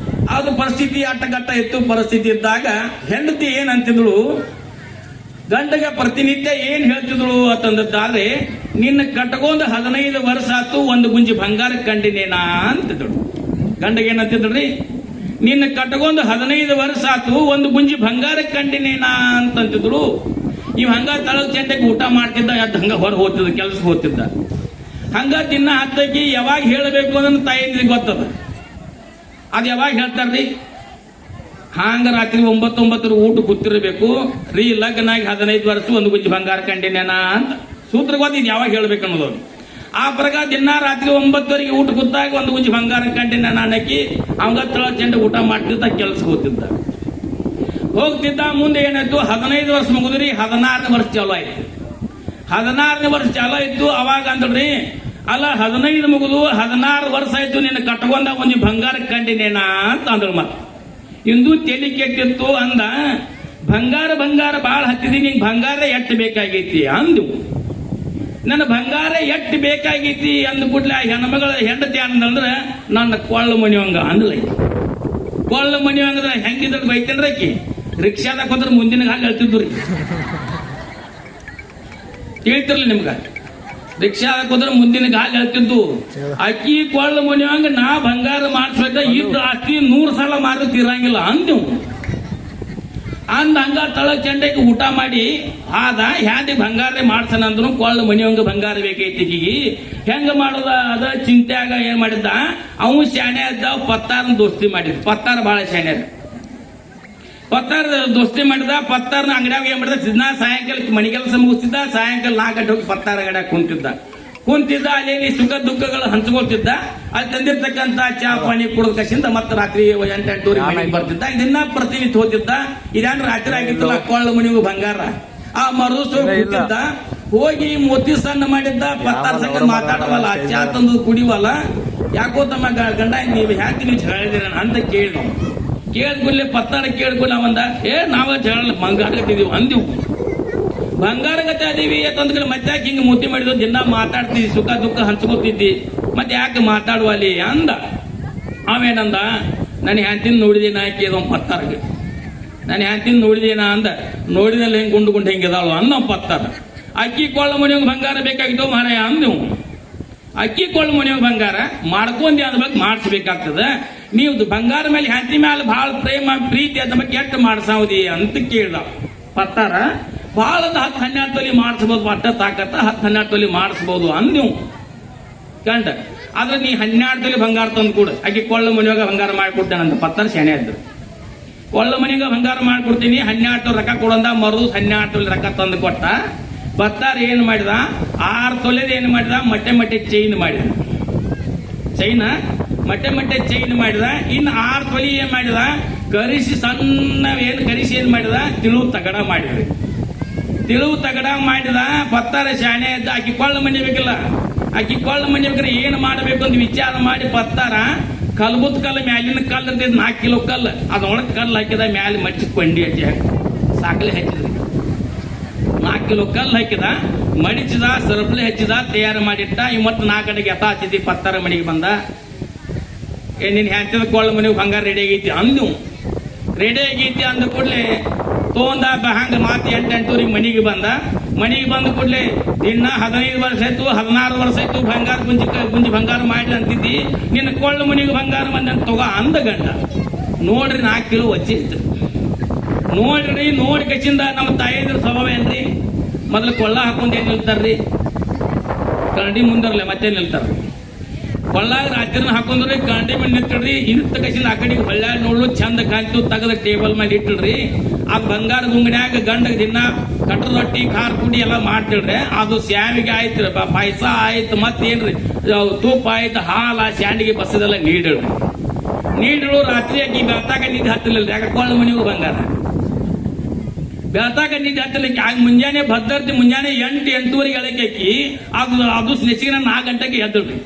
ಅದು ಪರಿಸ್ಥಿತಿ ಅಟ್ಟಗಟ್ಟ ಇತ್ತು. ಪರಿಸ್ಥಿತಿ ಇದ್ದಾಗ ಹೆಂಡತಿ ಏನಂತಿದ್ಳು, ಗಂಡಗೆ ಪ್ರತಿನಿತ್ಯ ಏನ್ ಹೇಳ್ತಿದ್ರು ಅಂತಂದಾದ್ರೆ, ನಿನ್ನ ಕಟ್ಕೊಂಡ್ 15 ವರ್ಷ ಆತು, ಒಂದು ಗುಂಜಿ ಬಂಗಾರ ಕಂಡಿನೇನಾ ಅಂತಿದ್ರು. ಗಂಡಗೆ ಏನಂತಿದ್ರಿ, ನಿನ್ನ ಕಟ್ಕೊಂಡ್ 15 ವರ್ಷ ಆತು, ಒಂದು ಗುಂಜಿ ಬಂಗಾರ ಕಂಡಿನೇನಾ ಅಂತಂತಿದ್ರು. ಇವ್ ಹಂಗ ತಳಗ್ ಚೆಂಡಕ್ಕೆ ಊಟ ಮಾಡ್ತಿದ್ದ, ಅದ್ ಹಂಗ ಹೊರ ಹೋಗ್ತಿದ್ದ, ಕೆಲ್ಸ ಹೋಗ್ತಿದ್ದ. ಹಂಗ ದಿನ ಹತ್ತಕ್ಕೆ ಯಾವಾಗ ಹೇಳಬೇಕು ಅನ್ನೋ ತಾಯಿಗೆ ಗೊತ್ತದ. ಅದ್ ಯಾವಾಗ ಹೇಳ್ತಾರ್ರಿ, ಹಾಂಗ ರಾತ್ರಿ 9 ಊಟ ಕೂತಿರ್ಬೇಕು ರೀ, ಲಗ್ನ ಆಗಿ 15 ವರ್ಷ ಒಂದು ಗುಂಜಿ ಬಂಗಾರ ಕಂಡಿನೇನ ಅಂತ ಸೂತ್ರ ಗೊತ್ತಿದ್ ಯಾವಾಗ ಹೇಳ್ಬೇಕು ಅನ್ನೋದು. ಆ ಪ್ರಕಾರ ದಿನ ರಾತ್ರಿ 9 ಊಟ ಕೂತಾಗ ಒಂದು ಗುಂಜಿ ಬಂಗಾರ ಕಂಡಿನೇನ ಅನ್ನಕ್ಕೆ ಅವಂಗ ತಳ ಚೆಂಡ ಊಟ ಮಾಡ್ತಿದ್ದ, ಕೆಲ್ಸ ಹೋಗ್ತಿದ್ದ. ಮುಂದೆ ಏನಾಯ್ತು, 15 ವರ್ಷ ಮುಗಿದ್ರಿ, 16ನೇ ವರ್ಷ ಚಾಲು ಆಯ್ತು. 16ನೇ ವರ್ಷ ಚಾಲು ಆಯ್ತು. ಅವಾಗ ಅಂದ್ರಿ, ಅಲ್ಲ 15 ಮುಗಿದು 16 ವರ್ಷ ಆಯ್ತು, ನಿನ್ನ ಕಟ್ಕೊಂಡ ಒಂದು ಬಂಗಾರ ಕಂಡಿನೇನಾ ಅಂತ ಅಂದ್ರು. ಮತ್ತೆ ಇಂದು ತಲೆ ಕೆಟ್ಟಿತ್ತು ಅಂದ, ಬಂಗಾರ ಬಾಳ ಹತ್ತಿದೀನಿ, ನಿಂಗೆ ಬಂಗಾರ ಎಟ್ಟು ಬೇಕಾಗೈತಿ ಅಂದು. ನನ್ನ ಬಂಗಾರ ಎಟ್ಟು ಬೇಕಾಗೈತಿ ಅಂದ ಕೂಡ್ಲೆ ಆ ಹೆಣ್ಮಗಳ ಹೆಂಡತಿ ಅಂದಂದ್ರೆ ನನ್ನ ಕೊಳ್ಳ ಮನಿವಂಗ ಅಂದ್ಲ. ಕೊಳ್ಳ ಮನಿವಂಗದ ಹೆಂಗಿದ್ರ ಬೈತೇನ್ರಿ ಆಕಿ, ರಿಕ್ಷಾದಾಗ ಹೋದ್ರೆ ಮುಂದಿನ ಹಾಗೆ ಹೇಳ್ತಿದ್ರು ರೀ. ಹೇಳ್ತಿರ್ಲಿ ನಿಮ್ಗ, ರಿಕ್ಷಾದಾಗ ಹೋದ್ರೆ ಮುಂದಿನ ಗಾಲಿ ಹೇಳ್ತಿದ್ದು. ಅಕ್ಕಿ ಕೊಳ್ಳ ಮನಿವಂಗ ನಾ ಬಂಗಾರ ಮಾಡಿಸ್ಬೇಕ, ಇದ್ದ ಆಸ್ತಿ 100 ಸಲ ಮಾರು ತೀರಂಗಿಲ್ಲ ಅಂದೆವು. ಹಂಗ ತಳ ಚೆಂಡಕ್ಕೆ ಊಟ ಮಾಡಿ ಆದ ಹ್ಯಾಂದಿ ಬಂಗಾರ ಮಾಡ್ಸನ ಅಂದ್ರು. ಕೊಳ್ಳ ಮನಿವಂಗ ಬಂಗಾರ ಬೇಕೈತಿ ಹೆಂಗ ಮಾಡೋದ ಅದ ಚಿಂತೆಯಾಗ ಏನ್ ಮಾಡಿದ್ದ, ಅವು ಶಾಣೆ ಇದ್ದ. ಪತ್ತಾರನ ದೋಸ್ತಿ ಮಾಡಿದ್. ಪತ್ತಾರ ಬಹಳ ಶಾಣೆ, ಪತ್ತಾರ ದೋಸ್ತಿ ಮಾಡಿದ. ಪತ್ತಾರನ ಅಂಗಡಿಯಾಗ ಏನ್ ಮಾಡಿದ, ದಿನ ಸಾಯಂಕಾಲ ಮನಿ ಕೆಲಸ ಮುಗಿಸ್ತಿದ್ದ, ಸಾಯಂಕಾಲ 4 ಗಂಟೆ ಹೋಗಿ ಪತ್ತಾರ ಅಂಗಡಿಯಾಗ ಕುಂತಿದ್ದ. ಅಲ್ಲಿ ಸುಖ ದುಃಖಗಳು ಹಂಚ್ಕೊಳ್ತಿದ್ದ. ಅಲ್ಲಿ ತಂದಿರ್ತಕ್ಕಂಥ ಚಾ ಪಾನಿ ಕುಡಿದ ಕಸಿಂದ ಮತ್ತೆ ರಾತ್ರಿ 8-8 ಮನೆಗೆ ಬರ್ತಿದ್ದ. ದಿನ ಪ್ರತಿನಿತ್ಯ ಹೋಗ್ತಿದ್ದ. ಇದೇನು ರಾತ್ರಿ ಆಗಿತ್ತಲ್ಲ, ಕೊಳ್ಳ ಮನಿಗೂ ಬಂಗಾರ. ಆ ಮರುದಿವ್ಸ ಕೂತಿದ್ದ, ಹೋಗಿ ಮೋತಿ ಸಣ್ಣ ಮಾಡಿದ್ದ. ಪತ್ತಾರ ಸಂಗ ಮಾತಾಡವಲ್ಲ, ಚಾ ತಂದು ಕುಡಿವಲ್ಲ, ಯಾಕೋ ತಮ್ಮ ಗಂಡ ನೀವು ಹ್ಯಾಕೆ ನೀವು ಜಗಳಿದಿರ ಅಂತ ಕೇಳಿದ್ಕೂಡ್ಲೆ ಪತ್ತಾರ ಕೇಳ್ಕೊಲ್ಲ ಅವಂದ, ನಾವ ಜಗಳ ಬಂಗಾರ ಕಟ್ಟಿದೀವಿ ಅಂದಿವು. ಬಂಗಾರ ಗತೆ ಅದೀವಿ ಅಂತಂದ್ರೆ ಮತ್ತೆ ಯಾಕೆ ಹಿಂಗೆ ಮೂತಿ ಮಾಡಿದ್ವು, ದಿನ ಮಾತಾಡ್ತಿದ್ವಿ, ಸುಖ ದುಃಖ ಹಂಚ್ಕೊತಿದ್ದಿ, ಮತ್ತೆ ಯಾಕೆ ಮಾತಾಡುವಲ್ಲಿ ಅಂದ. ಅವೇನಂದ, ನಾನು ಹ್ಯಾಂತಿನ ನೋಡಿದೇನ ಆಕಿ ಅದ ಪತ್ತಾರಗೆ, ನಾನು ಹ್ಯಾಂತಿನ ನೋಡಿದೇನ ಅಂದ. ನೋಡಿದಲ್ಲಿ ಹೆಂಗೆ ಗುಂಡು ಹೆಂಗಿದಾಳು ಅಂದ ಪತ್ತಾರ. ಅಕ್ಕಿ ಕೊಳ್ಳ ಮನೆಯಂಗೆ ಬಂಗಾರ ಬೇಕಾಗಿದ್ದವು ಮಾರಾಯ ಅಂದೆವು. ಅಕ್ಕಿ ಕೊಳ್ಳ ಮನೆಯಂಗೆ ಬಂಗಾರ ಮಾಡ್ಕೊಂಡಿ ಅದ ಬಗ್ಗೆ ಮಾಡಿಸ್ಬೇಕಾಗ್ತದೆ. ನೀವು ಬಂಗಾರ ಮೇಲೆ ಹ್ಯಾಂತಿ ಮೇಲೆ ಭಾಳ ಪ್ರೇಮ ಪ್ರೀತಿ ಅದ ಬಗ್ಗೆ ಎಷ್ಟು ಮಾಡ್ಸಾವುದಿ ಅಂತ ಕೇಳ್ದ ಪತ್ತಾರ. ಬಹಳ 10-12 ತೊಲಿ ಮಾಡಿಸ್ಬೋದು, ಪಟ್ಟ ತಾಕತ್ತ 10-12 ತೊಲಿ ಮಾಡಿಸ್ಬೋದು ಅಂದೆವು ಕಂಡ. ಆದ್ರೆ ನೀ 12 ತೊಲಿ ಬಂಗಾರ ತಂದು ಕೂಡ ಆಕೆ ಕೊಳ್ಳ ಮನೆಯಾಗ ಬಂಗಾರ ಮಾಡಿಕೊಡ್ತೇನಂತ ಪತ್ತಾರ ಶಾಣೆ ಇದ್ರು. ಕೊಳ್ಳ ಮನೆಯಾಗ ಬಂಗಾರ ಮಾಡಿಕೊಡ್ತೀನಿ, 12 ತೊಲಿ ರೊಕ್ಕ ಕೊಡಂದ. ಮರುದು 12 ತೊಲಿ ರೊಕ್ಕ ತಂದು ಕೊಟ್ಟ. ಪತ್ತಾರ ಏನ್ ಮಾಡಿದ, 6 ತೊಲೆದ ಏನ್ ಮಾಡಿದ, ಮಟ್ಟೆ ಚೈನ್ ಮಾಡಿದ. ಮಟ್ಟೆ ಚೈನ್ ಮಾಡಿದ. ಇನ್ನು 6 ತೊಲಿ ಏನ್ ಮಾಡಿದ, ಕರಿಸಿ ಸಣ್ಣ ಏನು ಕರಿಸಿ ಏನ್ ಮಾಡಿದ, ತಿಳು ತಗಡ ಮಾಡಿದ್ರಿ. ತಿಳು ತಗಡ ಮಾಡಿದ ಪತ್ತಾರ ಶಾಣೆ ಇದ್ದ, ಆಕಿ ಕೊಳ್ಳ ಮಣಿಬೇಕಿಲ್ಲ. ಆಕಿ ಕೊಳ್ಳ ಮಣಿಬೇಕ್ರೆ ಏನ್ ಮಾಡಬೇಕು ಅಂತ ವಿಚಾರ ಮಾಡಿ ಪತ್ತಾರ ಕಲ್ಬುತ್ ಕಲ್ಲು ಮ್ಯಾಲಿನ ಕಲ್ಲು ಇರ್ತೈತಿ 4 ಕಿಲೋ ಕಲ್ಲು, ಅದ್ರೊಳಗೆ ಕಲ್ಲು ಹಾಕಿದ, ಮ್ಯಾಲೆ ಮಡಿಸಿ ಕೊಂಡಿ ಹಚ್ಚಿ ಸಾಕಲೆ ಹಚ್ಚಿದ್ರಿ. 4 ಕಿಲೋ ಕಲ್ಲು ಹಾಕಿದ, ಮಡಿಚಿದ, ಸರಪಳಿ ಹಚ್ಚಿದ, ತಯಾರು ಮಾಡಿಟ್ಟ. ಇವತ್ತು 4 ಗಂಟೆಗೆ ಎತ್ತ ಹಚ್ಚಿದ್ದಿ, ಪತ್ತಾರ ಮನೆಗೆ ಬಂದ. ನಿನ್ ಹ್ಯಾಂತಿದ ಕೊಳ್ಳ ಮನೆಗೆ ಬಂಗಾರ ರೆಡಿ ಆಗೈತಿ ಅಂದು. ರೆಡಿ ಆಗೈತಿ ಅಂದ ಕೂಡಲೇ ತೊಗೊಂಡ ಹಂಗ ಮಾತು 8-8 ಮನೆಗೆ ಬಂದ. ಮನೆಗೆ ಬಂದ ಕೂಡಲೇ ಇನ್ನ 15 ವರ್ಷ ಆಯ್ತು, 16 ವರ್ಷ ಆಯ್ತು, ಬಂಗಾರ ಗುಂಜಿ ಬಂಗಾರ ಮಾಡಿ ಅಂತಿದ್ದಿ, ನಿನ್ನ ಕೊಳ್ಳ ಮನೆಗೆ ಬಂಗಾರ ಬಂದ ತಗೋ ಅಂದ ಗಂಡ. ನೋಡ್ರಿ 4 ಕಿಲೋ ವಜ್ಜಿ ಇತ್ತು. ನೋಡ್ರಿ ನೋಡಿ ಕಚ್ಚಿಂದ ನಮ್ಮ ತಾಯಿದ್ರ ಸ್ವಭಾವ ಏನ್ರಿ, ಮೊದಲು ಕೊಳ್ಳ ಹಾಕೊಂಡ್ ಏನ್ ನಿಲ್ತಾರ್ರಿ, ಕರಡಿ ಮುಂದರ್ಲೆ ಮತ್ತೆ ನಿಲ್ತಾರ. ಕೊಳ್ಳಾಗ ರಾತ್ರಿನ ಹಾಕೊಂಡ್ರಿ, ಕರಡಿ ಮೇಲೆ ನಿಂತಿಡ್ರಿ, ಇತ್ತ ಕಚ್ಚಿಂದ ಆ ಕಡೆಗೆ ಹೊಳ್ಳ್ಯಾಗ ನೋಡ್ಲು ಚಂದ ಕಾಂತು ತೆಗೆದ ಟೇಬಲ್ ಮೇಲೆ ಇಟ್ಟಿಡ್ರಿ. ಆ ಬಂಗಾರ ಗುಂಗನ್ಯಾಗ ಗಂಡಗ ದಿನ ಕಟ್ರ ರೊಟ್ಟಿ ಖಾರ ಪುಡಿ ಎಲ್ಲ ಮಾಡ್ತಿಳ್ರಿ. ಅದು ಸ್ಯಾವಿಗೆ ಆಯ್ತು, ಪಾಯಸ ಆಯ್ತು, ಮತ್ತೇನ್ರಿ ತುಪ್ಪ ಆಯ್ತು, ಹಾಲ ಸ್ಯಾಂಡಿಗೆ ಬಸದೆಲ್ಲ ನೀಡಿಳ್ರಿ. ನೀಡಿಳು ರಾತ್ರಿ ಆಕಿ ಬೆಳ್ತಾಗ ನಿದ್ದೆ ಹತ್ತಲಿಲ್ಲ, ಯಾಕೆ ಕೊಳ್ಳ ಮನೆಗೂ ಬಂಗಾರ ಬೆಳ್ತಾಗ ನಿದ್ದೆ ಹತ್ತಲಿಕ್ಕೆ. ಆಗ ಮುಂಜಾನೆ ಭದ್ರತೆ ಮುಂಜಾನೆ 8-8:30 ಎಳಕಿ ಅದು ನೆಸಿನ 4 ಗಂಟೆಗೆ ಎದ್ದಳ್ರಿ.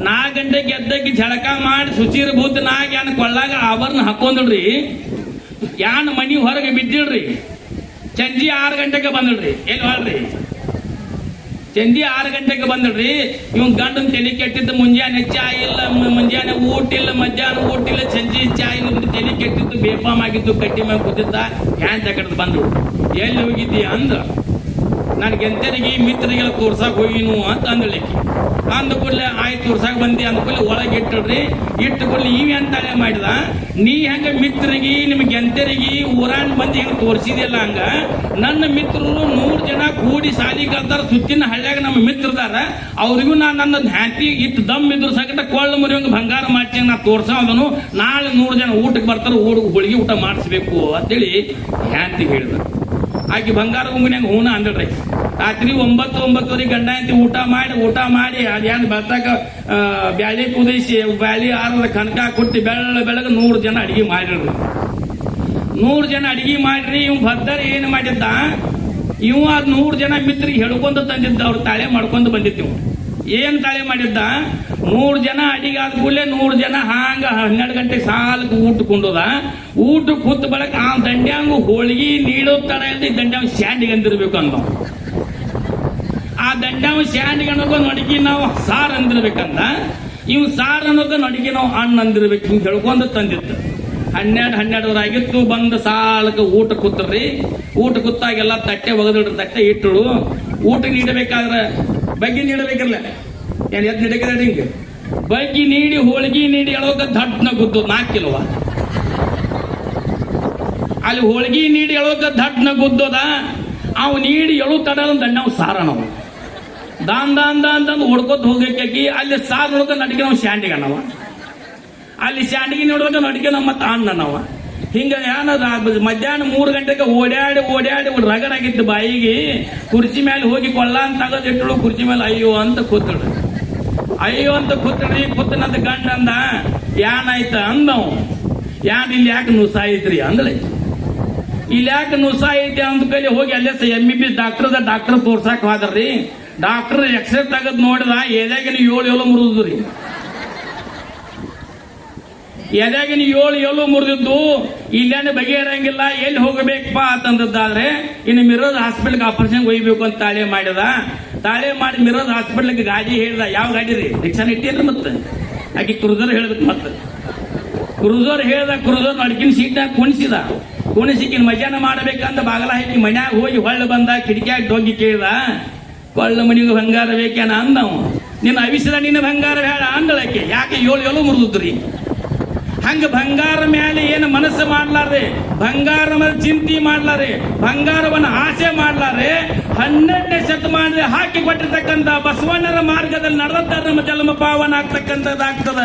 4 ಗಂಟೆಗೆ ಎದ್ದಕ್ಕೆ ಝಳಕ ಮಾಡಿ ಶುಚಿರ ಭೂತನಾಗ ಯಾನ್ ಕೊಳ್ಳಾಗ ಆಭರಣ ಹಾಕೊಂಡ್ರಿ. ಯಾನ್ ಮನಿ ಹೊರಗೆ ಬಿದ್ದಿಳ್ರಿ. ಸಂಜೆ 6 ಗಂಟೆಗೆ ಬಂದಳ್ರಿ. ಎಲ್ಲಿ ಹೊಳ್ರಿ, ಸಂಜೆ 6 ಗಂಟೆಗೆ ಬಂದಳ್ರಿ. ಇವ್ ಗಂಡನ್ ತಲೆ ಕೆಟ್ಟಿದ್ದು, ಮುಂಜಾನೆ ಚಾ ಇಲ್ಲ, ಮುಂಜಾನೆ ಊಟ ಇಲ್ಲ, ಮಧ್ಯಾಹ್ನ ಊಟ ಇಲ್ಲ, ಸಂಜೆ ಚಾ ಇಲ್ಲ, ತಲೆ ಕೆಟ್ಟಿದ್ದು, ಬೇಪಾಮ್ ಆಗಿದ್ದು, ಕಟ್ಟಿ ಮ್ಯಾಗ ಕೂತಿದ್ದ. ಹ್ಯಾಂಡ್ ತಗಡ್ ಬಂದ್ರು. ಎಲ್ಲಿ ಹೋಗಿದ್ದಿ ಅಂದ್ರ, ನನಗೆ ಎಂತರಿಗೆ ಮಿತ್ರರಿಗೆಲ್ಲ ತೋರ್ಸಾಕ್ ಹೋಗಿನು ಅಂತ ಅಂದಳಿಕೆ. ಅಂದ ಕೂಡಲೇ ಆಯ್ತು ತೋರ್ಸಾಕ್ ಬಂದಿ ಅಂದ ಕೂಡಲೇ ಒಳಗೆ ಇಟ್ಟಳ್ರಿ. ಇಟ್ಟು ಕೂಡಲೇ ಅಂತಾಳೆ ಮಾಡಿದ, ನೀ ಹೆಂಗ ಮಿತ್ರರಿಗೆ ನಿಮ್ಗೆ ಎಂತರಿಗೆ ಊರಾನ್ ಬಂದು ಹೆಂಗ ತೋರಿಸಿದಿಲ್ಲ, ಹಂಗ ನನ್ನ ಮಿತ್ರರು 100 ಜನ ಕೂಡಿ ಸಾಲಿ ಕಲ್ತಾರ, ಸುತ್ತಿನ ಹಳ್ಳ್ಯಾಗ ನಮ್ಮ ಮಿತ್ರದಾರ, ಅವ್ರಿಗೂ ನಾ ನನ್ನ ಹ್ಯಾಂತಿ ಇಟ್ಟು ದಮ್ ಇದ್ರು ಸಂಕಟ ಕೊಳ್ಳ ಮುರಿಯಂಗ ಬಂಗಾರ ಮಾಡ್ಸಿ ನಾ ತೋರ್ಸೋದನು. ನಾಳೆ 100 ಜನ ಊಟಕ್ಕೆ ಬರ್ತಾರ, ಹೋಳಿಗೆ ಊಟ ಮಾಡಿಸ್ಬೇಕು ಅಂತೇಳಿ ಹ್ಯಾಂತಿ ಹೇಳಿದ. ಆಕಿ ಬಂಗಾರ ಗುಂಗಿನ್ಯಾಗ ಹೂನ ಅಂದಳ್ರಿ. ರಾತ್ರಿ 9-9:30 ಗಂಡ ಅಂತಿ ಊಟ ಮಾಡಿ ಅದೇನು ಬರ್ತಾಕ ಬ್ಯಾಳಿ ಕುದಿಸಿ, ಬ್ಯಾಳಿ ಆರದ ಕನಕ ಕೊಟ್ಟು ಬೆಳಗ್ಗೆ 100 ಜನ ಅಡಿಗೆ ಮಾಡಿಡ್ರಿ. 100 ಜನ ಅಡಿಗೆ ಮಾಡ್ರಿ. ಇವ್ ಭದ್ರ ಏನ್ ಮಾಡಿದ್ದ, ಇವ 100 ಜನ ಮಿತ್ರಿಗೆ ಹೇಳ್ಕೊಂತ ತಂದಿದ್ದ. ಅವ್ರು ತಾಳೆ ಮಾಡ್ಕೊಂತ ಬಂದಿತ್ತು. ಏನ್ ತಾಳೆ ಮಾಡಿದ್ದ, 100 ಜನ ಅಡಿಗೆ ಆದ ಕೂಡಲೇ 100 ಜನ ಹಾಂಗ 12 ಗಂಟೆಗೆ ಸಾಲಕ್ಕೆ ಊಟ ಕೊಂಡೋದ. ಊಟ ಕೂತ್ ಬಳಕ ಆ ದಂಡ್ಯಾಂಗ ಹೋಳಿಗೆ ನೀಡೋ ತರ ಇಲ್ದ ದಂಡ್ಯಾಂಗ ಸ್ಯಾಂಡಿಗೆ ಅಂದಿರ್ಬೇಕು ಅಂದ. ಆ ದಂಡ್ಯಾಂಗ ಸ್ಯಾಂಡಿಗೆ ಅನ್ನೋದು ನಡಿಗೆ ನಾವು ಸಾರ್ ಅಂದಿರ್ಬೇಕಂದ. ಇವ್ ಸಾರ್ ಅನ್ನೋದು ನಡಿಗೆ ನಾವು ಹಣ್ಣು ಅಂದಿರ್ಬೇಕು. ಹಿಂಗ್ ಹೇಳ್ಕೊಂಡ ತಂದಿತ್ತು. 12 ಆಗಿತ್ತು. ಬಂದ ಸಾಲಕ್ಕೆ ಊಟ ಕೂತ್ರಿ. ಊಟ ಕೂತಾಗೆಲ್ಲ ತಟ್ಟೆ ಒಗದಿಡ್ರಿ, ತಟ್ಟೆ ಇಟ್ಟಳು. ಊಟ ನೀಡಬೇಕಾದ್ರೆ ಬಗ್ಗೆ ನೀಡಬೇಕಿರ್ಲ, ಏನ್ ಎದ್ ನಡೀಕದ ಹಿಂಗ ಬಗ್ಗೆ ನೀಡಿ ಹೋಳಿಗೆ ನೀಡಿ ಎಳೋಕ ದಡ್ನ ಗುದ್ದು 4 ಕಿಲೋವ. ಅಲ್ಲಿ ಹೋಳಿಗೆ ನೀಡಿ ಎಳೋಕ ದಡ್ನ ಗುದ್ದೋದ. ಅವ್ ನೀಡಿ ಎಳು ತಡ ನಾವು ಸಾರ ನಾವು ದಾನ್ ಹೊಡ್ಕೊತ ಹೋಗಕ್ಕೆ. ಅಲ್ಲಿ ಸಾರ್ ನೋಡಕ ನಡಿಗೆ ನಾವು ಶಾಂಡಿಗೆ ಅನ್ನವ, ಅಲ್ಲಿ ಶಾಂಡಿಗೆ ನೋಡುವಾಗ ನಡಿಗೆ ನಮ್ಮ ಅಣ್ಣ ನಾವ. ಹಿಂಗ ಮಧ್ಯಾಹ್ನ 3 ಗಂಟೆಗೆ ಓಡ್ಯಾಡಿ ರಗಡಾಗಿತ್ತು ಬಾಯಿಗೆ. ಕುರ್ಚಿ ಮೇಲೆ ಹೋಗಿ ಕೊಳ್ಳ ಅಂತ ತಗದಿಟ್ಟಳು. ಕುರ್ಚಿ ಮೇಲೆ ಅಯ್ಯೋ ಅಂತ ಕೂತಳು. ಅಯ್ಯೋ ಅಂತ ಕೂತಳ್ರಿ. ಕೂತನಂತ ಗಂಡ ಅಂದ, ಏನಾಯ್ತ ಅಂದವ್. ಇಲ್ಲಿ ಯಾಕೆ ನುಸ ಐತ್ರಿ ಅಂದಳೆ. ಇಲ್ಲಿ ಯಾಕೆ ನುಸ ಐತಿ ಅಂದ ಕೈಲಿ ಹೋಗಿ ಅಲ್ಲೇ MBBS ಡಾಕ್ಟರ್ ತೋರ್ಸಾಕ್ ಹೋದ್ರಿ. ಡಾಕ್ಟರ್ ಎಕ್ಸ್ರೇ ತೆಗದ್ ನೋಡಿದ, ಎದೆಗಿನ 7 ಮುರಿದ್ರಿ. ಎದೆಗಿನ 7 ಮುರಿದಿದ್ದು. ಇಲ್ಲೇನೆ ಬಗೆಹರಂಗಿಲ್ಲ, ಎಲ್ಲಿ ಹೋಗಬೇಕಪ್ಪ ಅಂತಂದದ್ದಾದ್ರೆ ಇನ್ನು ಮಿರೋಜ್ ಹಾಸ್ಪಿಟಲ್ಗೆ ಆಪರೇಷನ್ ಒಯ್ಬೇಕು ಅಂತ ತಾಳೆ ಮಾಡಿದ. ತಾಳೆ ಮಾಡಿ ಮಿರೋಜ್ ಹಾಸ್ಪಿಟಲ್ಗೆ ಗಾಡಿ ಹೇಳಿದ. ಯಾವ ಗಾಡಿ ರೀ, ರಿಕ್ಷಾನ ಇಟ್ಟಿಲ್ರಿ. ಮತ್ತೆ ಆಕಿ ಕ್ರೂಸರ್ ಹೇಳ್ಬೇಕು. ಮತ್ತೆ ಕ್ರೂಸರ್ ಹೇಳ್ದ. ಕ್ರೂಸರ್ ಅಡ್ಕಿನ ಸೀಟ್ನಾಗ ಕುಣಿಸಿಕಿನ ಮಜಾನ ಮಾಡಬೇಕಂತ ಬಾಗಲ ಹಾಕಿ ಮನ್ಯಾಗ ಹೋಗಿ ಹೊಳ್ಳ ಬಂದ. ಕಿಟಕಿಯಾಗ ಹೋಗಿ ಕೇಳ್ದ, ಕೊಳ್ಳ ಮನಿಗೂ ಬಂಗಾರ ಬೇಕೇನ ಅಂದವು. ನಿನ್ನ ಅವಿಸದ ನಿನ್ನ ಬಂಗಾರ ಬೇಡ ಅಂದಳಕ್ಕೆ. ಯಾಕೆ 7 ಮುರಿದ್ರಿ. ಹಂಗ ಬಂಗಾರ ಮೇಲೆ ಏನು ಮನಸ್ಸು ಮಾಡ್ಲಾರೆ, ಬಂಗಾರದ ಚಿಂತೆ ಮಾಡ್ಲಾರೆ, ಬಂಗಾರವನ್ನು ಆಸೆ ಮಾಡ್ಲಾರೆ. 12ನೇ ಶತಮಾನದಲ್ಲಿ ಹಾಕಿ ಕೊಟ್ಟಿರ್ತಕ್ಕಂಥ ಬಸವಣ್ಣರ ಮಾರ್ಗದಲ್ಲಿ ನಡೆದ ನಮ್ಮ ಜನ್ಮ ಪಾವನ ಆಗ್ತಕ್ಕಂಥದ್ದಾಗ್ತದ.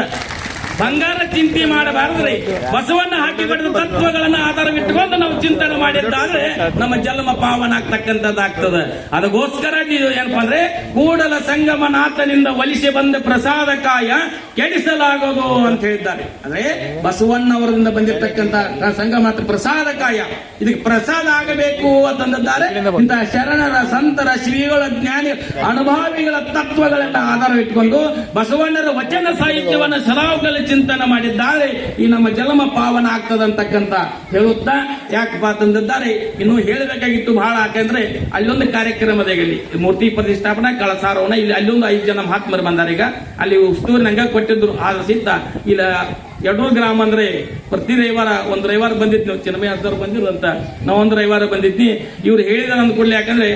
ಬಂಗಾರ ಚಿಂತೆ ಮಾಡಬಾರದ್ರಿ. ಬಸವಣ್ಣ ಹಾಕಿಕೊಟ್ಟ ತತ್ವಗಳನ್ನ ಆಧಾರವಿಟ್ಟುಕೊಂಡು ನಾವು ಚಿಂತನೆ ಮಾಡಿದ್ದಾದ್ರೆ ನಮ್ಮ ಜನ್ಮ ಪಾವನ ಆಗ್ತಕ್ಕಂಥದ್ದಾಗ್ತದೆ. ಅದಕ್ಕೋಸ್ಕರ ನೀವು ಏನಪ್ಪಾ ಅಂದ್ರೆ ಕೂಡಲ ಸಂಗಮನಾಥನಿಂದ ಒಲಿಸಿ ಬಂದ ಪ್ರಸಾದ ಕಾಯ ಕೆಡಿಸಲಾಗೋದು ಅಂತ ಹೇಳಿದ್ದಾರೆ. ಅಂದ್ರೆ ಬಸವಣ್ಣವರಿಂದ ಬಂದಿರತಕ್ಕಂತ ಸಂಗಮನಾಥ ಪ್ರಸಾದ ಕಾಯ, ಇದಕ್ಕೆ ಪ್ರಸಾದ ಆಗಬೇಕು ಅಂತಂದಿದ್ದಾರೆ. ಇಂತಹ ಶರಣರ ಸಂತರ ಶ್ರೀಗಳ ಜ್ಞಾನಿ ಅನುಭಾವಿಗಳ ತತ್ವಗಳನ್ನ ಆಧಾರವಿಟ್ಟುಕೊಂಡು ಬಸವಣ್ಣರ ವಚನ ಸಾಹಿತ್ಯವನ್ನು ಸರಾವುಗಳಲ್ಲಿ ಚಿಂತನೆ ಮಾಡಿದ್ದಾರೆ. ಈ ನಮ್ಮ ಜನ್ಮ ಪಾವನ ಆಗ್ತದಂತಕ್ಕಂತ ಹೇಳುತ್ತಾ ಯಾಕಪ್ಪ ಅಂತಂದಿದ್ದಾರೆ. ಇನ್ನು ಹೇಳಬೇಕಾಗಿತ್ತು ಬಹಳ. ಯಾಕಂದ್ರೆ ಅಲ್ಲೊಂದು ಕಾರ್ಯಕ್ರಮದ ಇಲ್ಲಿ ಮೂರ್ತಿ ಪ್ರತಿಷ್ಠಾಪನಾ ಕಳಸಾರೋಹಣ, ಇಲ್ಲಿ ಅಲ್ಲೊಂದು 5 ಜನ ಮಹಾತ್ಮರು ಬಂದಾರ. ಈಗ ಅಲ್ಲಿ ಉಸ್ತುವಾರಿ ನಂಗ ಕೊಟ್ಟಿದ್ರು. ಆದ್ರ ಸಿದ್ಧ ಇಲ್ಲ ಯಡೂರು ಗ್ರಾಮ ಅಂದ್ರೆ ಪ್ರತಿ ರವಿವಾರ ಒಂದು ರವಿವಾರ ಬಂದಿದ್ವಿ ನಾವು. ಚಿನ್ನಮಯ್ಯ ಅರ್ಧವ್ರು ಬಂದಿರು ಅಂತ ನಾವು ಒಂದು ರವಿವಾರ ಬಂದಿದ್ವಿ. ಇವ್ರು ಹೇಳಿದಾರ ಅಂದ್ಕೊಳ್ಳಿ. ಯಾಕಂದ್ರೆ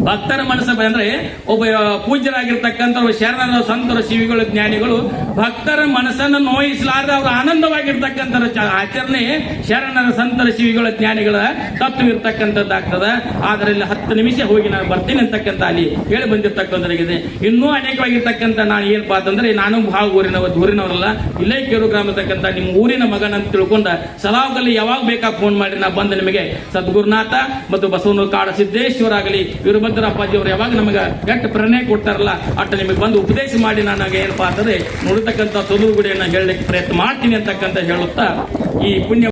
ಭಕ್ತರ ಮನಸ್ಸು ಅಂದ್ರೆ ಒಬ್ಬ ಪೂಜ್ಯರಾಗಿರ್ತಕ್ಕಂಥ ಶರಣರ ಸಂತರ ಶಿವಿಗಳು ಜ್ಞಾನಿಗಳು ಭಕ್ತರ ಮನಸ್ಸನ್ನು ನೋಯಿಸಲಾರದೆ ಅವರು ಆನಂದವಾಗಿರ್ತಕ್ಕಂಥ ಆಚರಣೆ ಶರಣರ ಸಂತರ ಶಿವಿಗಳ ಜ್ಞಾನಿಗಳ ತತ್ವ ಇರ್ತಕ್ಕಂಥದ್ದಾಗ್ತದ. ಆದರೆ ಇಲ್ಲಿ 10 ನಿಮಿಷ ಹೋಗಿ ನಾನು ಬರ್ತೀನಿ ಅಂತಕ್ಕಂಥ ಅಲ್ಲಿ ಹೇಳಿ ಬಂದಿರ್ತಕ್ಕಂಥದ್ದಾಗಿದೆ. ಇನ್ನೂ ಅನೇಕವಾಗಿರ್ತಕ್ಕಂಥ ನಾನು ಏನಪ್ಪಾ ಅಂತಂದ್ರೆ ನಾನು ಬಹಳ ಊರಿನವರಲ್ಲ, ಇಲ್ಲೇ ಕೇರು ಗ್ರಾಮತಕ್ಕಂಥ ನಿಮ್ಮ ಊರಿನ ಮಗನ ಅಂತ ತಿಳ್ಕೊಂಡ ಸಲಾವ್ಗಲ್ಲಿ ಯಾವಾಗ ಬೇಕಾ ಫೋನ್ ಮಾಡಿ ನಾ ಬಂದ ನಿಮಗೆ ಸದ್ಗುರುನಾಥ ಮತ್ತು ಬಸವನ ಕಾಡ ಸಿದ್ದೇಶ್ವರ ಆಗಲಿ ವೀರಭದ್ರಪ್ಪಾಜಿ ಅವರು ಯಾವಾಗ ನಮಗೆ ಎಷ್ಟು ಪ್ರೇರಣೆ ಕೊಡ್ತಾರಲ್ಲ ಅಟ್ಟು ನಿಮಗೆ ಬಂದು ಉಪದೇಶ ಮಾಡಿ ನನಗೆ ಏನಪ್ಪಾ ಅಂತಂದ್ರೆ ನೋಡತಕ್ಕಂಥ ತೊದಲುಗುಡಿಯನ್ನ ಹೇಳಲಿಕ್ಕೆ ಪ್ರಯತ್ನ ಮಾಡ್ತೀನಿ ಅಂತಕ್ಕಂಥ ಹೇಳುತ್ತಾ ಈ ಪುಣ್ಯ